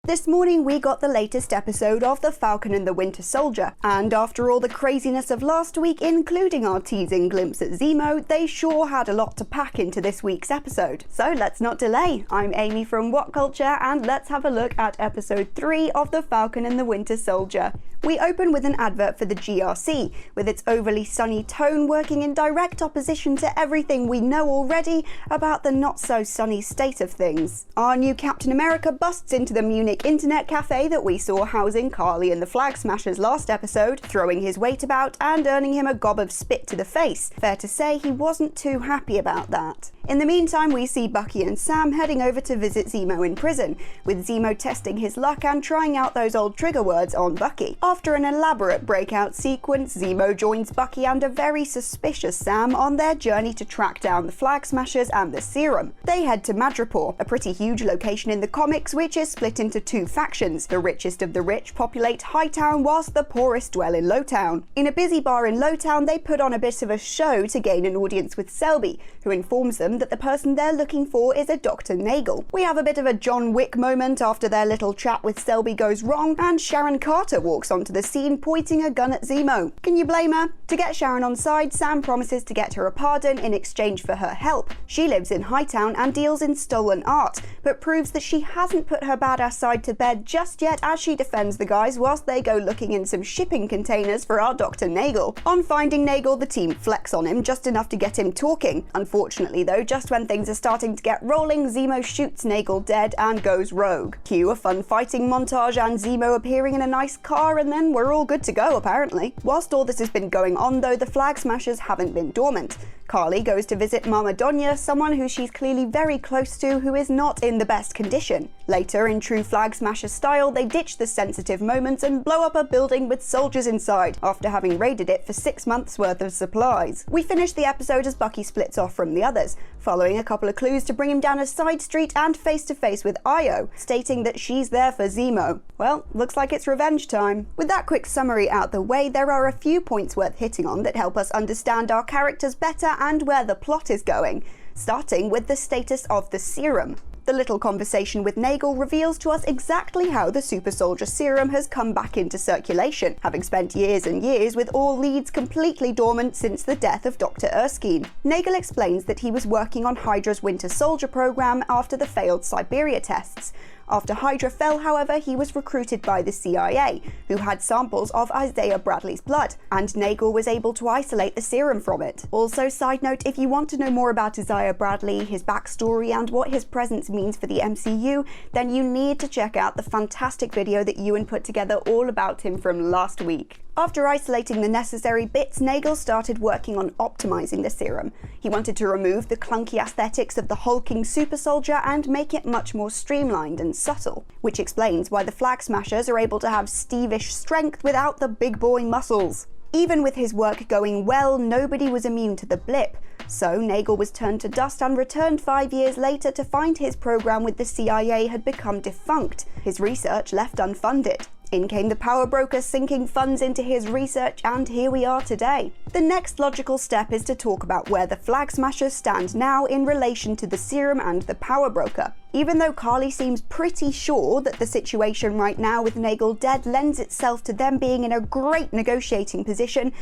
This morning we got the latest episode of the Falcon and the Winter Soldier, and after all the craziness of last week, including our teasing glimpse at Zemo, they sure had a lot to pack into this week's episode. So let's not delay. I'm Amy from What Culture, and let's have a look at episode 3 of the Falcon and the Winter Soldier. We open with an advert for the GRC, with its overly sunny tone working in direct opposition to everything we know already about the not-so-sunny state of things. Our new Captain America busts into the Munich internet cafe that we saw housing Carly and the Flag Smashers last episode, throwing his weight about and earning him a gob of spit to the face. Fair to say he wasn't too happy about that. In the meantime, we see Bucky and Sam heading over to visit Zemo in prison, with Zemo testing his luck and trying out those old trigger words on Bucky. After an elaborate breakout sequence, Zemo joins Bucky and a very suspicious Sam on their journey to track down the Flag Smashers and the Serum. They head to Madripoor, a pretty huge location in the comics which is split into two factions. The richest of the rich populate Hightown whilst the poorest dwell in Lowtown. In a busy bar in Lowtown, they put on a bit of a show to gain an audience with Selby, who informs them that the person they're looking for is a Dr. Nagel. We have a bit of a John Wick moment after their little chat with Selby goes wrong, and Sharon Carter walks onto the scene pointing a gun at Zemo. Can you blame her? To get Sharon on side, Sam promises to get her a pardon in exchange for her help. She lives in Hightown and deals in stolen art, but proves that she hasn't put her badass side to bed just yet as she defends the guys whilst they go looking in some shipping containers for our Dr. Nagel. On finding Nagel, the team flex on him just enough to get him talking. Unfortunately though, just when things are starting to get rolling, Zemo shoots Nagel dead and goes rogue. Cue a fun fighting montage and Zemo appearing in a nice car, and then we're all good to go apparently. Whilst all this has been going on though, the Flag Smashers haven't been dormant. Carly goes to visit Mama Donya, someone who she's clearly very close to who is not in the best condition. Later, in true Flag Smasher style, they ditch the sensitive moments and blow up a building with soldiers inside, after having raided it for 6 months worth of supplies. We finish the episode as Bucky splits off from the others, following a couple of clues to bring him down a side street and face to face with Io, stating that she's there for Zemo. Well, looks like it's revenge time. With that quick summary out the way, there are a few points worth hitting on that help us understand our characters better and where the plot is going, starting with the status of the Serum. The little conversation with Nagel reveals to us exactly how the super soldier serum has come back into circulation, having spent years and years with all leads completely dormant since the death of Dr. Erskine. Nagel explains that he was working on Hydra's Winter Soldier program after the failed Siberia tests. After Hydra fell, however, he was recruited by the CIA, who had samples of Isaiah Bradley's blood, and Nagel was able to isolate the serum from it. Also, side note, if you want to know more about Isaiah Bradley, his backstory, and what his presence means for the MCU, then you need to check out the fantastic video that Ewan put together all about him from last week. After isolating the necessary bits, Nagel started working on optimizing the serum. He wanted to remove the clunky aesthetics of the hulking super soldier and make it much more streamlined and subtle, which explains why the Flag Smashers are able to have Steve-ish strength without the big boy muscles. Even with his work going well, nobody was immune to the blip, so Nagel was turned to dust and returned 5 years later to find his program with the CIA had become defunct, his research left unfunded. In came the power broker sinking funds into his research, and here we are today. The next logical step is to talk about where the Flag Smashers stand now in relation to the serum and the power broker. Even though Carly seems pretty sure that the situation right now with Nagel dead lends itself to them being in a great negotiating position,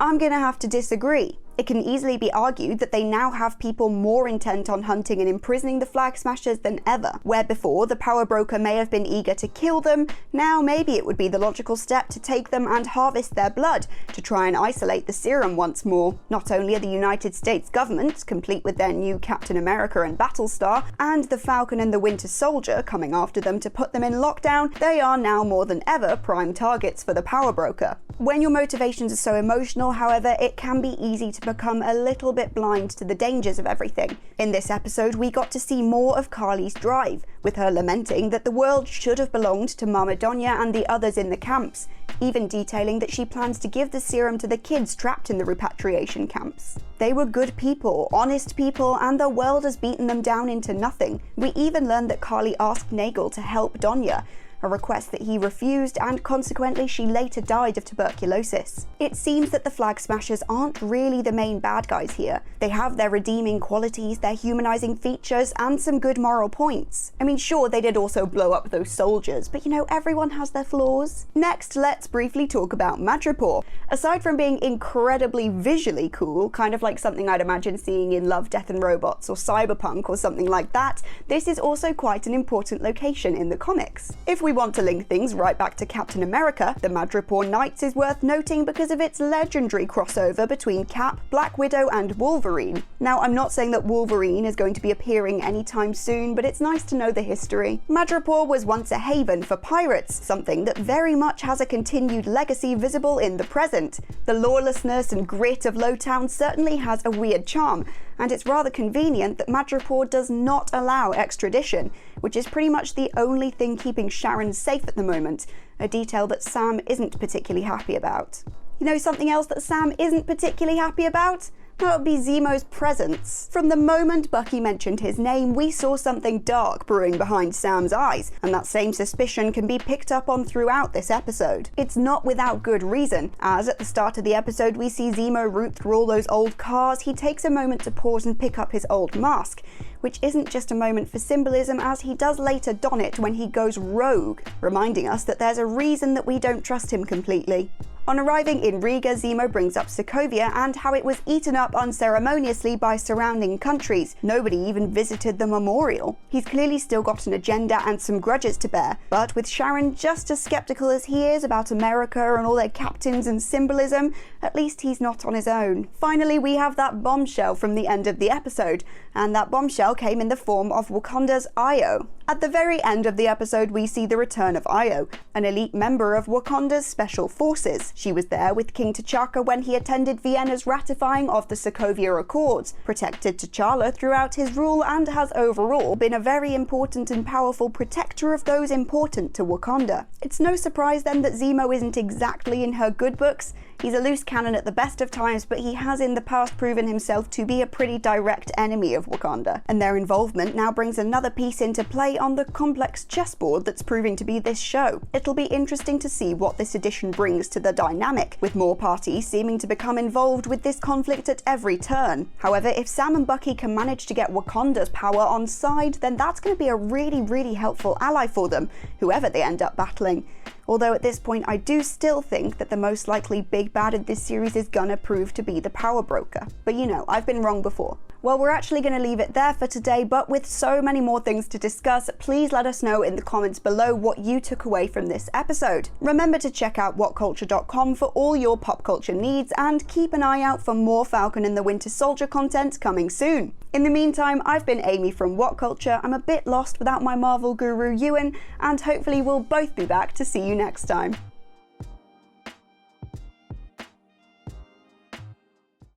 I'm gonna have to disagree. It can easily be argued that they now have people more intent on hunting and imprisoning the Flag Smashers than ever. Where before the power broker may have been eager to kill them, now maybe it would be the logical step to take them and harvest their blood to try and isolate the serum once more. Not only are the United States government, complete with their new Captain America and Battlestar, and the Falcon and the Winter Soldier coming after them to put them in lockdown, they are now more than ever prime targets for the power broker. When your motivations are so emotional, however, it can be easy to become a little bit blind to the dangers of everything. In this episode, we got to see more of Carly's drive, with her lamenting that the world should have belonged to Mama Donya and the others in the camps, even detailing that she plans to give the serum to the kids trapped in the repatriation camps. They were good people, honest people, and the world has beaten them down into nothing. We even learned that Carly asked Nagel to help Donya, a request that he refused, and consequently she later died of tuberculosis. It seems that the Flag Smashers aren't really the main bad guys here. They have their redeeming qualities, their humanizing features, and some good moral points. I mean, sure, they did also blow up those soldiers, but you know, everyone has their flaws. Next, let's briefly talk about Madripoor. Aside from being incredibly visually cool, kind of like something I'd imagine seeing in Love, Death and Robots or Cyberpunk or something like that, this is also quite an important location in the comics. If we want to link things right back to Captain America, the Madripoor Knights is worth noting because of its legendary crossover between Cap, Black Widow and Wolverine. Now, I'm not saying that Wolverine is going to be appearing anytime soon, but it's nice to know the history. Madripoor was once a haven for pirates, something that very much has a continued legacy visible in the present. The lawlessness and grit of Lowtown certainly has a weird charm, and it's rather convenient that Madripoor does not allow extradition, which is pretty much the only thing keeping Sharon safe at the moment, a detail that Sam isn't particularly happy about. You know something else that Sam isn't particularly happy about? That would be Zemo's presence. From the moment Bucky mentioned his name, we saw something dark brewing behind Sam's eyes, and that same suspicion can be picked up on throughout this episode. It's not without good reason, as at the start of the episode we see Zemo root through all those old cars. He takes a moment to pause and pick up his old mask, which isn't just a moment for symbolism, as he does later don it when he goes rogue, reminding us that there's a reason that we don't trust him completely. On arriving in Riga, Zemo brings up Sokovia and how it was eaten up unceremoniously by surrounding countries. Nobody even visited the memorial. He's clearly still got an agenda and some grudges to bear, but with Sharon just as skeptical as he is about America and all their captains and symbolism, at least he's not on his own. Finally, we have that bombshell from the end of the episode, and that bombshell came in the form of Wakanda's Io. At the very end of the episode, we see the return of Io, an elite member of Wakanda's special forces. She was there with King T'Chaka when he attended Vienna's ratifying of the Sokovia Accords, protected T'Challa throughout his rule, and has overall been a very important and powerful protector of those important to Wakanda. It's no surprise then that Zemo isn't exactly in her good books. He's a loose cannon at the best of times, but he has in the past proven himself to be a pretty direct enemy of Wakanda, and their involvement now brings another piece into play on the complex chessboard that's proving to be this show. It'll be interesting to see what this edition brings to the dynamic, with more parties seeming to become involved with this conflict at every turn. However, if Sam and Bucky can manage to get Wakanda's power on side, then that's going to be a really helpful ally for them, whoever they end up battling. Although at this point I do still think that the most likely big bad in this series is gonna prove to be the power broker. But you know, I've been wrong before. Well, we're actually going to leave it there for today, but with so many more things to discuss, please let us know in the comments below what you took away from this episode. Remember to check out whatculture.com for all your pop culture needs, and keep an eye out for more Falcon and the Winter Soldier content coming soon. In the meantime, I've been Amy from What Culture. I'm a bit lost without my Marvel guru Ewan, and hopefully we'll both be back to see you next time.